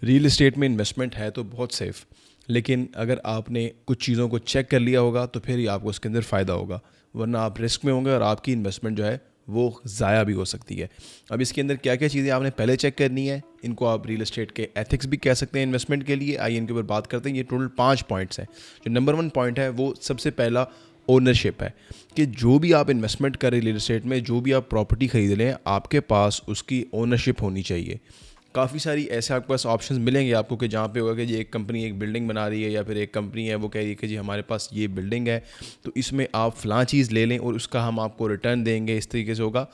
Real estate में investment है तो बहुत सेफ़, लेकिन अगर आपने कुछ चीज़ों को चेक कर लिया होगा तो फिर ही आपको उसके अंदर फ़ायदा होगा, वरना आप रिस्क में होंगे और आपकी इन्वेस्टमेंट जो है वो ज़ाया भी हो सकती है। अब इसके अंदर क्या क्या चीज़ें आपने पहले चेक करनी है, इनको आप रियल एस्टेट के एथिक्स भी कह सकते हैं इन्वेस्टमेंट के लिए। आइए इनके ऊपर बात करते हैं। ये टोटल 5 पॉइंट्स हैं। जो नंबर 1 पॉइंट है वो सबसे पहला ओनरशिप है, कि जो भी आप इन्वेस्टमेंट करें रियल एस्टेट में, जो भी आप प्रॉपर्टी ख़रीद लें, आपके पास उसकी ओनरशिप होनी चाहिए। काफ़ी सारी ऐसे आपके पास ऑप्शंस मिलेंगे आपको कि जहाँ पे होगा कि जी एक कंपनी एक बिल्डिंग बना रही है, या फिर एक कंपनी है वो कह रही है कि जी हमारे पास ये बिल्डिंग है तो इसमें आप फ़लाँ चीज़ ले लें और उसका हम आपको रिटर्न देंगे, इस तरीके से होगा।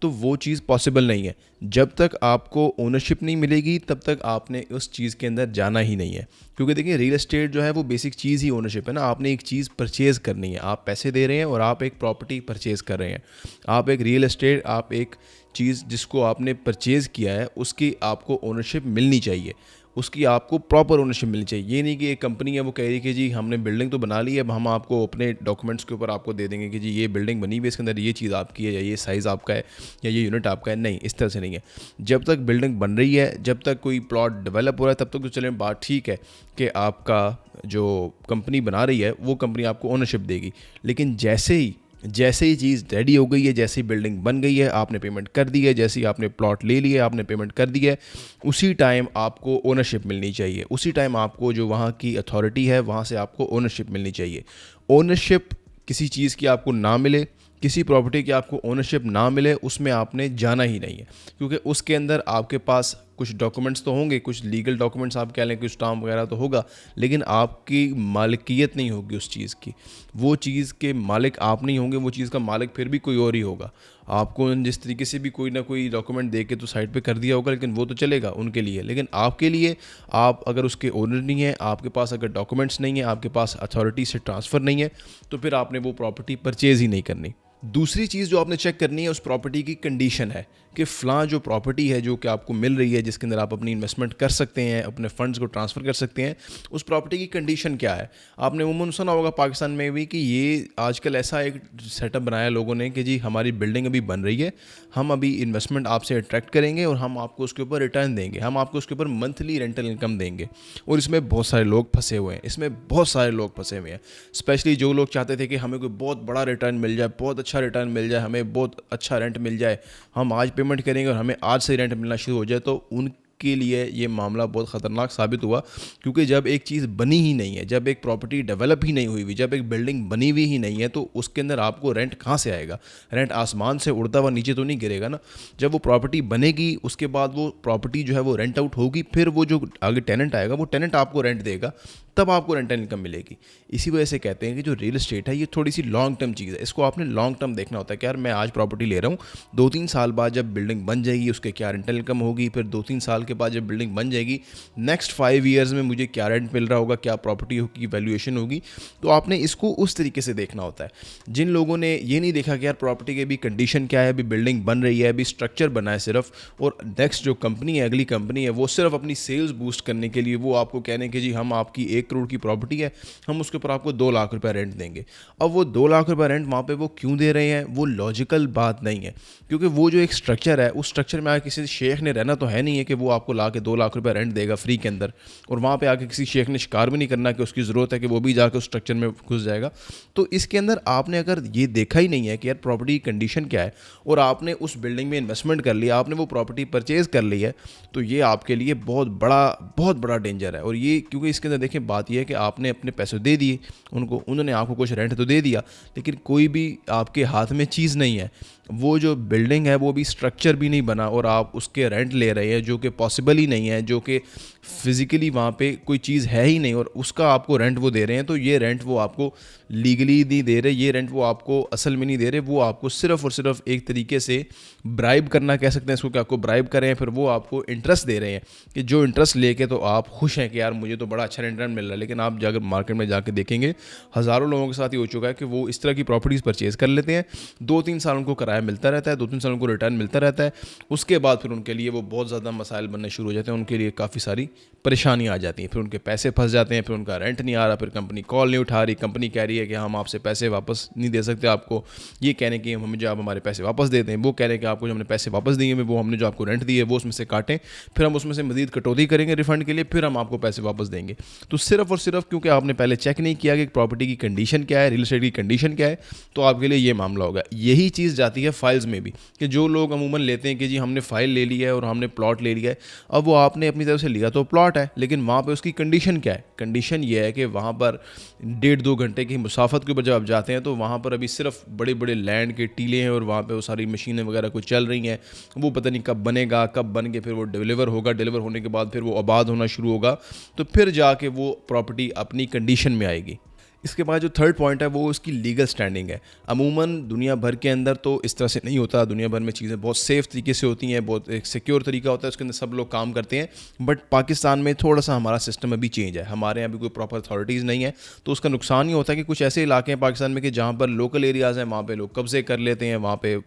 तो वो चीज़ पॉसिबल नहीं है। जब तक आपको ओनरशिप नहीं मिलेगी तब तक आपने उस चीज़ के अंदर जाना ही नहीं है, क्योंकि देखिए रियल एस्टेट जो है वो बेसिक चीज़ ही ओनरशिप है ना। आपने एक चीज़ परचेज़ करनी है, आप पैसे दे रहे हैं और आप एक प्रॉपर्टी परचेज़ कर रहे हैं। आप एक रियल एस्टेट, आप एक चीज़ जिसको आपने परचेज़ किया है उसकी आपको ओनरशिप मिलनी चाहिए, उसकी आपको प्रॉपर ओनरशिप मिलनी चाहिए। ये नहीं कि एक कंपनी है वो कह रही है कि जी हमने बिल्डिंग तो बना ली है, अब हम आपको अपने डॉक्यूमेंट्स के ऊपर आपको दे देंगे कि जी ये बिल्डिंग बनी हुई है, इसके अंदर ये चीज़ आपकी है, या ये साइज़ आपका है, या ये यूनिट आपका है। नहीं, इस तरह से नहीं है। जब तक बिल्डिंग बन रही है, जब तक कोई प्लॉट डेवलप हो रहा है, तब तक तो चलें बात ठीक है कि आपका जो कंपनी बना रही है वो कंपनी आपको ओनरशिप देगी। लेकिन जैसे ही चीज़ रेडी हो गई है, जैसे ही बिल्डिंग बन गई है, आपने पेमेंट कर दी है, जैसे ही आपने प्लॉट ले लिया, आपने पेमेंट कर दी है, उसी टाइम आपको ओनरशिप मिलनी चाहिए। उसी टाइम आपको जो वहाँ की अथॉरिटी है वहाँ से आपको ओनरशिप मिलनी चाहिए। ओनरशिप किसी चीज़ की आपको ना मिले, किसी प्रॉपर्टी की आपको ओनरशिप ना मिले, उसमें आपने जाना ही नहीं है, क्योंकि उसके अंदर आपके पास कुछ डॉक्यूमेंट्स तो होंगे, कुछ लीगल डॉक्यूमेंट्स आप कह लें, कुछ स्टाम्प वगैरह तो होगा, लेकिन आपकी मालिकियत नहीं होगी उस चीज़ की। वो चीज़ के मालिक आप नहीं होंगे, वो चीज़ का मालिक फिर भी कोई और ही होगा। आपको जिस तरीके से भी कोई ना कोई डॉक्यूमेंट दे के तो साइड पे कर दिया होगा, लेकिन वो तो चलेगा उनके लिए, लेकिन आपके लिए, आप अगर उसके ओनर नहीं हैं, आपके पास अगर डॉक्यूमेंट्स नहीं है, आपके पास अथॉरिटी से ट्रांसफ़र नहीं है, तो फिर आपने वो प्रॉपर्टी परचेज़ ही नहीं करनी। दूसरी चीज़ जो आपने चेक करनी है उस प्रॉपर्टी की कंडीशन है, कि फ़लाँ जो प्रॉपर्टी है जो कि आपको मिल रही है, जिसके अंदर आप अपनी इन्वेस्टमेंट कर सकते हैं, अपने फंड्स को ट्रांसफ़र कर सकते हैं, उस प्रॉपर्टी की कंडीशन क्या है। आपने उमूमन सुना होगा पाकिस्तान में भी कि ये आजकल ऐसा एक सेटअप बनाया लोगों ने कि जी हमारी बिल्डिंग अभी बन रही है, हम अभी इन्वेस्टमेंट आपसे अट्रैक्ट करेंगे और हम आपको उसके ऊपर रिटर्न देंगे, हम आपको उसके ऊपर मंथली रेंटल इनकम देंगे। और इसमें बहुत सारे लोग फंसे हुए हैं, इसमें बहुत सारे लोग फंसे हुए हैं। स्पेशली जो लोग चाहते थे कि हमें कोई बहुत बड़ा रिटर्न मिल जाए, बहुत अच्छा रिटर्न मिल जाए, हमें बहुत अच्छा रेंट मिल जाए, हम आज पेमेंट करेंगे और हमें आज से रेंट मिलना शुरू हो जाए, तो उनके लिए ये मामला बहुत ख़तरनाक साबित हुआ। क्योंकि जब एक चीज़ बनी ही नहीं है, जब एक प्रॉपर्टी डेवलप ही नहीं हुई हुई, जब एक बिल्डिंग बनी हुई ही नहीं है, तो उसके अंदर आपको रेंट कहाँ से आएगा। रेंट आसमान से उड़ता हुआ नीचे तो नहीं गिरेगा ना। जब वो प्रॉपर्टी बनेगी उसके बाद वो प्रॉपर्टी जो है वो रेंट आउट होगी, फिर वो जो आगे टेनेंट आएगा वो टेनेंट आपको रेंट देगा, तब आपको रेंटल इनकम मिलेगी। इसी वजह से कहते हैं कि जो रियल एस्टेट है ये थोड़ी सी लॉन्ग टर्म चीज़ है, इसको आपने लॉन्ग टर्म देखना होता है कि यार मैं आज प्रॉपर्टी ले रहा हूँ, 2-3 साल बाद जब बिल्डिंग बन जाएगी उसके क्या रेंटल इनकम होगी, फिर 2-3 साल के बाद जब बिल्डिंग बन जाएगी, नेक्स्ट 5 ईयर्स में मुझे क्या रेंट मिल रहा होगा, क्या प्रॉपर्टी की वैल्यूएशन होगी। तो आपने इसको उस तरीके से देखना होता है। जिन लोगों ने ये नहीं देखा कि यार प्रॉपर्टी की अभी कंडीशन क्या है, अभी बिल्डिंग बन रही है, अभी स्ट्रक्चर बना है सिर्फ, और नेक्स्ट जो कंपनी है, अगली कंपनी है, वो सिर्फ अपनी सेल्स बूस्ट करने के लिए वो आपको कह रहे हैं कि जी हम आपकी 1 करोड़ की प्रॉपर्टी है, हम उसके ऊपर आपको 2 लाख रुपए रेंट देंगे। अब वो 2 लाख रुपए रेंट वहाँ पे वो क्यों दे रहे हैं, वो लॉजिकल बात नहीं है, क्योंकि वो जो एक स्ट्रक्चर है, उस स्ट्रक्चर में आके किसी शेख ने रहना तो है नहीं है कि वो आपको ला के 2 लाख रुपए रेंट देगा फ्री के अंदर, और वहाँ पे आके किसी शेख ने शिकार भी नहीं करना कि उसकी ज़रूरत है कि वो भी जाकर उस स्ट्रक्चर में घुस जाएगा। तो इसके अंदर आपने अगर ये देखा ही नहीं है कि यार प्रॉपर्टी की कंडीशन क्या है, और आपने उस बिल्डिंग में इन्वेस्टमेंट कर लिया, आपने वो प्रॉपर्टी परचेज़ कर ली है, तो ये आपके लिए बहुत बड़ा डेंजर है। और ये क्योंकि इसके अंदर देखिए बात यह है कि आपने अपने पैसे दे दिए उनको, उन्होंने आपको कुछ रेंट तो दे दिया, लेकिन कोई भी आपके हाथ में चीज़ नहीं है। वो जो बिल्डिंग है वो भी स्ट्रक्चर भी नहीं बना और आप उसके रेंट ले रहे हैं जो कि पॉसिबल ही नहीं है, जो कि फिज़िकली वहाँ पे कोई चीज़ है ही नहीं, और उसका आपको रेंट वो दे रहे हैं। तो ये रेंट वो आपको लीगली नहीं दे रहे, ये रेंट वो आपको असल में नहीं दे रहे, वो आपको सिर्फ़ और सिर्फ एक तरीके से ब्राइब करना कह सकते हैं इसको, कि आपको ब्राइब करें, फिर वो आपको इंटरेस्ट दे रहे हैं, कि जो इंटरेस्ट लेके तो आप खुश हैं कि यार मुझे तो बड़ा अच्छा रिटर्न मिल रहा है। लेकिन आप जाकर मार्केट में जाकर देखेंगे हज़ारों लोगों के साथ ये हो चुका है कि वो इस तरह की प्रॉपर्टीज़ परचेज़ कर लेते हैं, 2-3 साल उनको किराया मिलता रहता है, 2-3 साल उनको रिटर्न मिलता रहता है, उसके बाद फिर उनके लिए वो बहुत ज़्यादा मसाइल बनने शुरू हो जाते हैं, उनके लिए काफ़ी सारी परेशानी आ जाती हैं, फिर उनके पैसे फंस जाते हैं, फिर उनका रेंट नहीं आ रहा, फिर कंपनी कॉल नहीं उठा रही, कंपनी कह रही रही है कि हम आपसे पैसे वापस नहीं दे सकते आपको, ये कहने कि हमें जो आप हमारे पैसे वापस दे दें, वो कह रहे हैं कि आपको जो हमने पैसे वापस दिए हैं वो हमने जो आपको रेंट दिए वो उसमें से काटें, फिर हम उसमें से मजीद कटौती करेंगे रिफंड के लिए, फिर हम आपको पैसे वापस देंगे। तो सिर्फ और सिर्फ क्योंकि आपने पहले चेक नहीं किया कि प्रॉपर्टी की कंडीशन क्या है, रियल एस्टेट की कंडीशन क्या है, तो आपके लिए ये मामला होगा। यही चीज़ जाती है फाइल्स में भी, कि जो लोग अमूमन लेते हैं कि जी हमने फाइल ले ली है और हमने प्लॉट ले लिया है, अब वो आपने अपनी तरफ से लिया तो प्लॉट है, लेकिन वहाँ पे उसकी कंडीशन क्या है? कंडीशन ये है कि वहाँ पर 1.5-2 घंटे की मुसाफत के ऊपर जब आप जाते हैं तो वहाँ पर अभी सिर्फ बड़े बड़े लैंड के टीले हैं और वहाँ पे वो सारी मशीनें वगैरह कुछ चल रही हैं, वो पता नहीं कब बनेगा, कब बन के फिर वो डिलीवर होगा, डिलीवर होने के बाद फिर वो आबाद होना शुरू होगा, तो फिर जाके वो प्रॉपर्टी अपनी कंडीशन में आएगी। इसके बाद जो थर्ड पॉइंट है वो उसकी लीगल स्टैंडिंग है। अमूमन दुनिया भर के अंदर तो इस तरह से नहीं होता, दुनिया भर में चीज़ें बहुत सेफ़ तरीके से होती हैं, बहुत एक सिक्योर तरीका होता है, उसके अंदर सब लोग काम करते हैं। बट पाकिस्तान में थोड़ा सा हमारा सिस्टम अभी चेंज है, हमारे यहाँ भी कोई प्रॉपर अथॉरिटीज़ नहीं है, तो उसका नुकसान ये होता है कि कुछ ऐसे इलाके हैं पाकिस्तान में कि जहाँ पर लोकल एरियाज़ हैं, वहाँ पर लोग कब्ज़े कर लेते हैं, वहाँ पर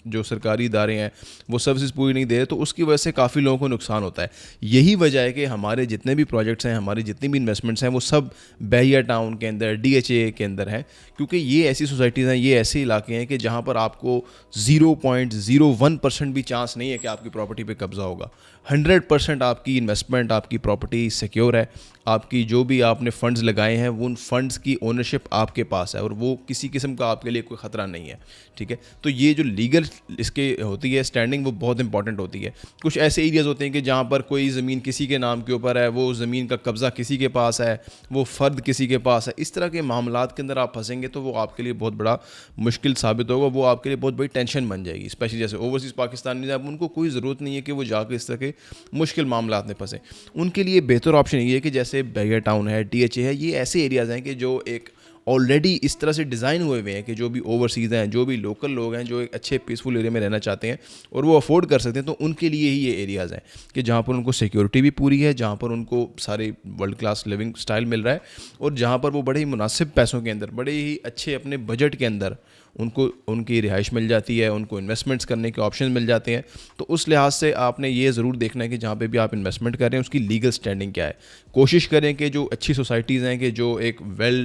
जो सरकारी इदारे हैं वो सर्विसेज पूरी नहीं दे रहे, तो उसकी वजह से काफ़ी लोगों को नुकसान होता है। यही वजह है कि हमारे जितने भी प्रोजेक्ट्स हैं, हमारी जितनी भी इन्वेस्टमेंट्स हैं, वो सब बहरिया टाउन के अंदर, DHA के अंदर हैं, क्योंकि ये ऐसी सोसाइटीज़ हैं, ये ऐसे इलाके हैं कि जहाँ पर आपको 0.01% भी चांस नहीं है कि आपकी प्रॉपर्टी पे कब्ज़ा होगा। 100% आपकी इन्वेस्टमेंट, आपकी प्रॉपर्टी सिक्योर है, आपकी जो भी आपने फ़ंड्स लगाए हैं उन फ़ंड्स की ओनरशिप आपके पास है और वो किसी किस्म का आपके लिए कोई ख़तरा नहीं है, ठीक है। तो ये जो लीगल इसके होती है स्टैंडिंग, वो बहुत इंपॉर्टेंट होती है। कुछ ऐसे एरियाज़ होते हैं कि जहाँ पर कोई ज़मीन किसी के नाम के ऊपर है, वो ज़मीन का कब्ज़ा किसी के पास है, वो फ़र्द किसी के पास है, इस तरह के मामलात के अंदर आप फंसेंगे तो वो आपके लिए बहुत बड़ा मुश्किल साबित होगा, वो आपके लिए बहुत बड़ी टेंशन बन जाएगी। स्पेशली जैसे ओवरसीज़ पाकिस्तानी, अब उनको कोई ज़रूरत नहीं है कि वो जाकर इस तरह के मुश्किल मामलात में फंसे। उनके लिए बेहतर ऑप्शन ये है कि जैसे बहरिया टाउन है, DHA है, ये ऐसे एरियाज़ हैं कि जो एक ऑलरेडी इस तरह से डिज़ाइन हुए हुए हैं कि जो भी ओवरसीज़ हैं, जो भी लोकल लोग हैं, जो एक अच्छे पीसफुल एरिया में रहना चाहते हैं और वो अफोर्ड कर सकते हैं, तो उनके लिए ही ये एरियाज़ हैं कि जहाँ पर उनको सिक्योरिटी भी पूरी है, जहाँ पर उनको सारे वर्ल्ड क्लास लिविंग स्टाइल मिल रहा है और जहाँ पर वो बड़े ही मुनासिब पैसों के अंदर, बड़े ही अच्छे अपने बजट के अंदर उनको उनकी रिहाइश मिल जाती है, उनको इन्वेस्टमेंट्स करने के ऑप्शन मिल जाते हैं। तो उस लिहाज से आपने ये ज़रूर देखना है कि जहाँ पे भी आप इन्वेस्टमेंट कर रहे हैं उसकी लीगल स्टैंडिंग क्या है। कोशिश करें कि जो अच्छी सोसाइटीज़ हैं, कि जो एक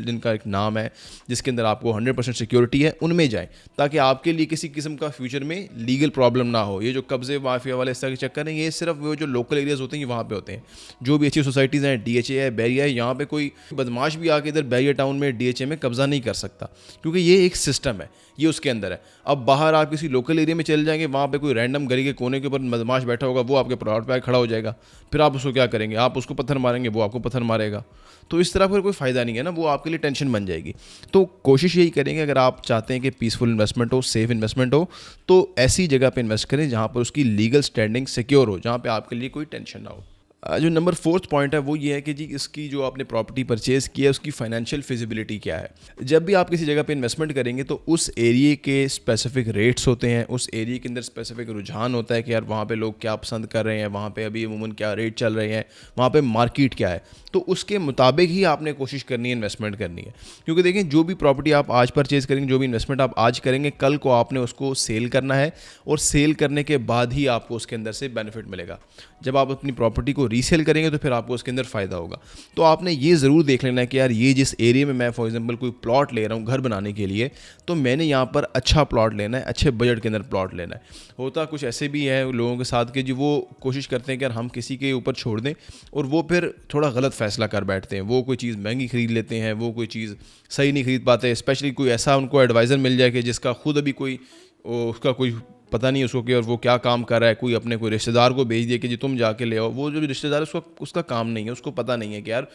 जिनका एक नाम है, जिसके अंदर आपको 100% सिक्योरिटी है, उनमें जाएँ, ताकि आपके लिए किसी किस्म का फ्यूचर में लीगल प्रॉब्लम ना हो। ये जो कब्ज़े माफिया वाले इस तरह के चक्कर हैं, ये सिर्फ वो जो लोकल एरियाज़ होते हैं वहाँ पर होते हैं। जो भी अच्छी सोसाइटीज़ हैं, DHA है, बहरिया है, यहाँ पर कोई बदमाश भी आके इधर बहरिया टाउन में DHA में कब्ज़ा नहीं कर सकता, क्योंकि ये एक सिस्टम है, ये उसके अंदर है। अब बाहर आप किसी लोकल एरिया में चले जाएंगे, वहाँ पे कोई रैंडम गली के कोने के ऊपर बदमाश बैठा होगा, वो आपके प्लॉट पे खड़ा हो जाएगा, फिर आप उसको क्या करेंगे? आप उसको पत्थर मारेंगे, वो आपको पत्थर मारेगा। तो इस तरह फिर कोई फ़ायदा नहीं है ना, वो आपके लिए टेंशन बन जाएगी। तो कोशिश यही करेंगे, अगर आप चाहते हैं कि पीसफुल इन्वेस्टमेंट हो, सेफ इन्वेस्टमेंट हो, तो ऐसी जगह पे इन्वेस्ट करें जहाँ पर उसकी लीगल स्टैंडिंग सिक्योर हो, जहाँ पे आपके लिए कोई टेंशन ना हो। जो नंबर 4th पॉइंट है वो ये है कि जी इसकी जो आपने प्रॉपर्टी परचेज़ की है उसकी फाइनेंशियल फिजिबिलिटी क्या है। जब भी आप किसी जगह पे इन्वेस्टमेंट करेंगे तो उस एरिया के स्पेसिफिक रेट्स होते हैं, उस एरिया के अंदर स्पेसिफिक रुझान होता है कि यार वहाँ पे लोग क्या पसंद कर रहे हैं, वहाँ पे अभी अमूमन क्या रेट चल रहे हैं, वहाँ पे मार्केट क्या है, तो उसके मुताबिक ही आपने कोशिश करनी है, इन्वेस्टमेंट करनी है। क्योंकि देखें, जो भी प्रॉपर्टी आप आज परचेज़ करेंगे, जो भी इन्वेस्टमेंट आप आज करेंगे, कल को आपने उसको सेल करना है और सेल करने के बाद ही आपको उसके अंदर से बेनिफिट मिलेगा। जब आप अपनी प्रॉपर्टी को रीसेल करेंगे तो फिर आपको उसके अंदर फ़ायदा होगा। तो आपने ये ज़रूर देख लेना है कि यार ये जिस एरिया में मैं फॉर एग्जांपल कोई प्लॉट ले रहा हूँ घर बनाने के लिए, तो मैंने यहाँ पर अच्छा प्लॉट लेना है, अच्छे बजट के अंदर प्लॉट लेना है। होता कुछ ऐसे भी है लोगों के साथ कि जी वो कोशिश करते हैं कि यार हम किसी के ऊपर छोड़ दें और वो फिर थोड़ा गलत फ़ैसला कर बैठते हैं। वो कोई चीज़ महंगी ख़रीद लेते हैं, वो कोई चीज़ सही नहीं ख़रीद पाते। स्पेशली कोई ऐसा उनको एडवाइज़र मिल जाए कि जिसका खुद अभी कोई उसका कोई पता नहीं उसको कि और वो क्या काम कर रहा है, कोई अपने कोई रिश्तेदार को भेज दिया कि जी तुम जाके ले आओ। वो जो रिश्तेदार है उसका काम नहीं है, उसको पता नहीं है कि यार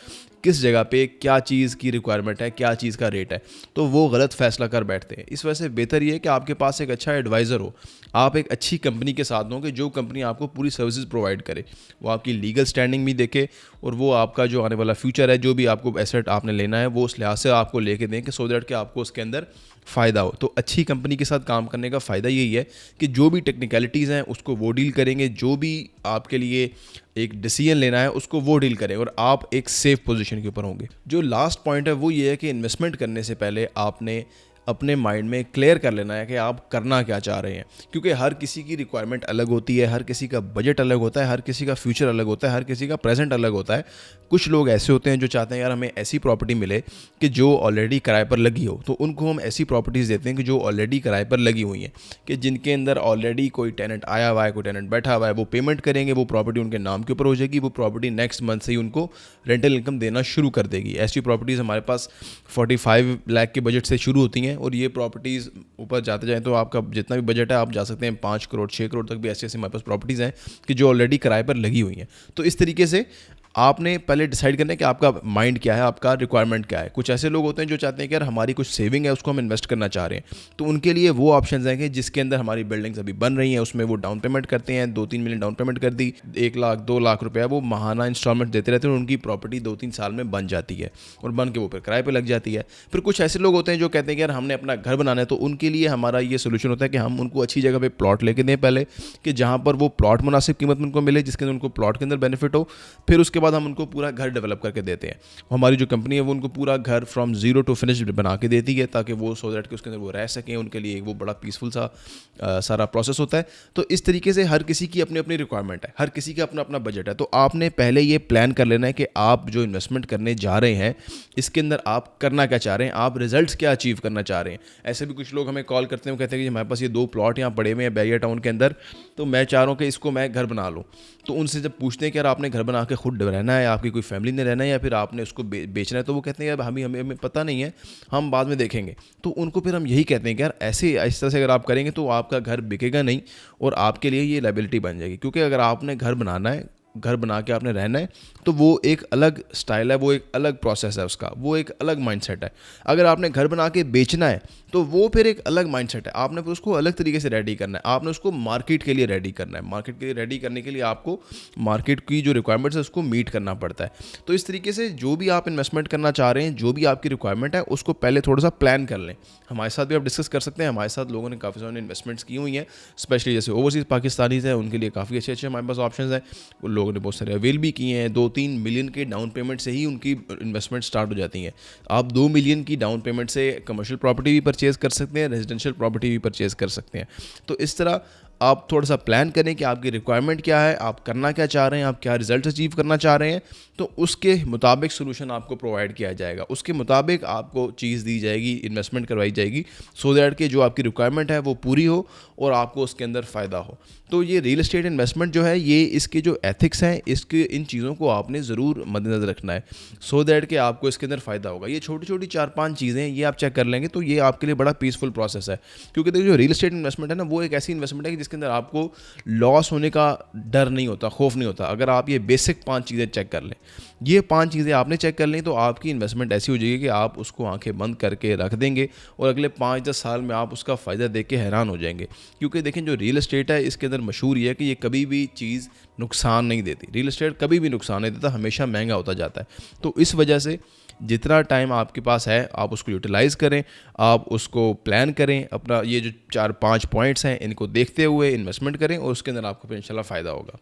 किस जगह पे क्या चीज़ की रिक्वायरमेंट है, क्या चीज़ का रेट है, तो वो गलत फ़ैसला कर बैठते हैं। इस वजह से बेहतर ये है कि आपके पास एक अच्छा एडवाइज़र हो, आप एक अच्छी कंपनी के साथ हो कि जो कंपनी आपको पूरी सर्विसेज प्रोवाइड करे, वो आपकी लीगल स्टैंडिंग भी देखे और वो आपका जो आने वाला फ्यूचर है, जो भी आपको एसेट आपने लेना है, वो उस लिहाज से आपको लेके दें कि सो दैट कि आपको उसके अंदर फ़ायदा हो। तो अच्छी कंपनी के साथ काम करने का फ़ायदा यही है कि जो भी टेक्निकलिटीज़ हैं उसको वो डील करेंगे, जो भी आपके लिए एक डिसीजन लेना है उसको वो डील करें और आप एक सेफ पोजीशन के ऊपर होंगे। जो लास्ट पॉइंट है वो ये है कि इन्वेस्टमेंट करने से पहले आपने अपने माइंड में क्लियर कर लेना है कि आप करना क्या चाह रहे हैं, क्योंकि हर किसी की रिक्वायरमेंट अलग होती है, हर किसी का बजट अलग होता है, हर किसी का फ्यूचर अलग होता है, हर किसी का प्रेजेंट अलग होता है। कुछ लोग ऐसे होते हैं जो चाहते हैं यार हमें ऐसी प्रॉपर्टी मिले कि जो ऑलरेडी किराए पर लगी हो, तो उनको हम ऐसी प्रॉपर्टीज़ देते हैं कि जो ऑलरेडी किराए पर लगी हुई हैं, कि जिनके अंदर ऑलरेडी कोई टेनेंट आया हुआ है, कोई टेनेंट बैठा हुआ है, वो पेमेंट करेंगे, वो प्रॉपर्टी उनके नाम के ऊपर हो जाएगी, वो प्रॉपर्टी नेक्स्ट मंथ से ही उनको रेंटल इनकम देना शुरू कर देगी। ऐसी प्रॉपर्टीज़ हमारे पास 45 लाख के बजट से शुरू होती हैं, और ये प्रॉपर्टीज़ ऊपर जाते जाएँ तो आपका जितना भी बजट है आप जा सकते हैं 5 करोड़ 6 करोड़ तक भी ऐसी ऐसी हमारे पास प्रॉपर्टीज़ हैं कि जो ऑलरेडी किराए पर लगी हुई हैं। तो इस तरीके से आपने पहले डिसाइड करना है कि आपका माइंड क्या है, आपका रिक्वायरमेंट क्या है। कुछ ऐसे लोग होते हैं जो चाहते हैं कि यार हमारी कुछ सेविंग है उसको हम इन्वेस्ट करना चाह रहे हैं, तो उनके लिए वो ऑप्शंस हैं कि जिसके अंदर हमारी बिल्डिंग्स अभी बन रही हैं, उसमें वो डाउन पेमेंट करते हैं, 2-3 मिलियन डाउन पेमेंट कर दी, 1 लाख 2 लाख रुपया वो महाना इंस्टॉलमेंट देते रहते हैं, और उनकी प्रॉपर्टी 2-3 साल में बन जाती है, और बन के वो फिर किराए पर लग जाती है। फिर कुछ ऐसे लोग होते हैं जो कहते हैं कि यार हमने अपना घर बनाना है, तो उनके लिए हमारा ये सोल्यूशन होता है कि हम उनको अच्छी जगह पर प्लॉट लेके दें पहले, कि जहाँ पर वो प्लॉट मुनासिब कीमत में उनको मिले, जिसके अंदर उनको प्लॉट के अंदर बेनिफिट हो। फिर उसके बाद हम उनको पूरा घर डेवलप करके देते हैं। हमारी जो कंपनी है वो उनको पूरा घर फ्रॉम जीरो टू फिनिश बना के देती है, ताकि वो सो दैट कि उसके अंदर वो रह सकें, उनके लिए वो बड़ा पीसफुल सा सारा प्रोसेस होता है। तो इस तरीके से हर किसी की अपनी अपनी रिक्वायरमेंट है, हर किसी का अपना अपना बजट है। तो आपने पहले ये प्लान कर लेना है कि आप जो इन्वेस्टमेंट करने जा रहे हैं इसके अंदर आप करना क्या चाह रहे हैं, आप रिजल्ट्स क्या अचीव करना चाह रहे हैं। ऐसे भी कुछ लोग हमें कॉल करते हैं, वो कहते हैं कि हमारे पास ये 2 प्लॉट यहाँ पड़े हुए हैं बैरियर टाउन के अंदर, तो मैं चाह रहा हूँ कि इसको मैं घर बना लूँ। तो उनसे जब पूछते हैं कि यार आपने घर बना के खुद रहना है, आपकी कोई फैमिली ने रहना है, या फिर आपने उसको बेचना है, तो वो कहते हैं यार हमें पता नहीं है, हम बाद में देखेंगे। तो उनको फिर हम यही कहते हैं कि यार ऐसे इस तरह से अगर आप करेंगे तो आपका घर बिकेगा नहीं, और आपके लिए ये लायबिलिटी बन जाएगी। क्योंकि अगर आपने घर बनाना है, घर बना के आपने रहना है, तो वो एक अलग स्टाइल है, वो एक अलग प्रोसेस है उसका, वो एक अलग माइंडसेट है। अगर आपने घर बना के बेचना है तो वो फिर एक अलग माइंडसेट है, आपने फिर उसको अलग तरीके से रेडी करना है, आपने उसको मार्केट के लिए रेडी करना है। मार्केट के लिए रेडी करने के लिए आपको मार्केट की जो रिक्वायरमेंट्स है उसको मीट करना पड़ता है। तो इस तरीके से जो भी आप इन्वेस्टमेंट करना चाह रहे हैं, जो भी आपकी रिक्वायरमेंट है, उसको पहले थोड़ा सा प्लान कर लें। हमारे साथ भी आप डिस्कस कर सकते हैं, हमारे साथ लोगों ने काफ़ी सारी इन्वेस्टमेंट्स की हुई हैं, स्पेशली जैसे ओवरसीज़ पाकिस्तानीज़ हैं, उनके लिए काफ़ी अच्छे अच्छे हमारे पास ऑप्शन हैं। उन लोगों ने बहुत सारे अवेल भी किए हैं। 2-3 मिलियन के डाउन पेमेंट से ही उनकी इन्वेस्टमेंट स्टार्ट हो जाती हैं। आप 2 मिलियन की डाउन पेमेंट से कमर्शियल प्रॉपर्टी भी परचेज़ कर सकते हैं, रेजिडेंशियल प्रॉपर्टी भी परचेज़ कर सकते हैं। तो इस तरह आप थोड़ा सा प्लान करें कि आपकी रिक्वायरमेंट क्या है, आप करना क्या चाह रहे हैं, आप क्या रिजल्ट अचीव करना चाह रहे हैं, तो उसके मुताबिक सोल्यूशन आपको प्रोवाइड किया जाएगा, उसके मुताबिक आपको चीज़ दी जाएगी, इन्वेस्टमेंट करवाई जाएगी, सो दैट कि जो आपकी रिक्वायरमेंट है वो पूरी हो और आपको उसके अंदर फ़ायदा हो। तो ये रियल एस्टेट इन्वेस्टमेंट जो है, ये इसके जो एथिक्स हैं, इसके इन चीज़ों को आपने ज़रूर मद्देनज़र रखना है, सो दैट कि आपको इसके अंदर फ़ायदा होगा। ये छोटी छोटी 4-5 चीज़ें ये आप चेक कर लेंगे तो ये आपके लिए बड़ा पीसफुल प्रोसेस है। क्योंकि देखिए जो रियल एस्टेट इन्वेस्टमेंट है ना, वो एक ऐसी इन्वेस्टमेंट है कि जिसके अंदर आपको लॉस होने का डर नहीं होता, खौफ नहीं होता। अगर आप ये बेसिक 5 चीज़ें चेक कर लें, ये 5 चीज़ें आपने चेक कर लें, तो आपकी इन्वेस्टमेंट ऐसी हो जाएगी कि आप उसको आंखें बंद करके रख देंगे और अगले 5-10 साल में आप उसका फ़ायदा देख के हैरान हो जाएंगे। क्योंकि देखें जो रियल एस्टेट है इसके अंदर मशहूर ये है कि ये कभी भी चीज़ नुकसान नहीं देती। रियल एस्टेट कभी भी नुकसान नहीं देता, हमेशा महंगा होता जाता है। तो इस वजह से जितना टाइम आपके पास है आप उसको यूटिलाइज़ करें, आप उसको प्लान करें, अपना ये जो 4-5 पॉइंट्स हैं इनको देखते हुए इन्वेस्टमेंट करें, और उसके अंदर आपको फिर इंशाल्लाह फ़ायदा होगा।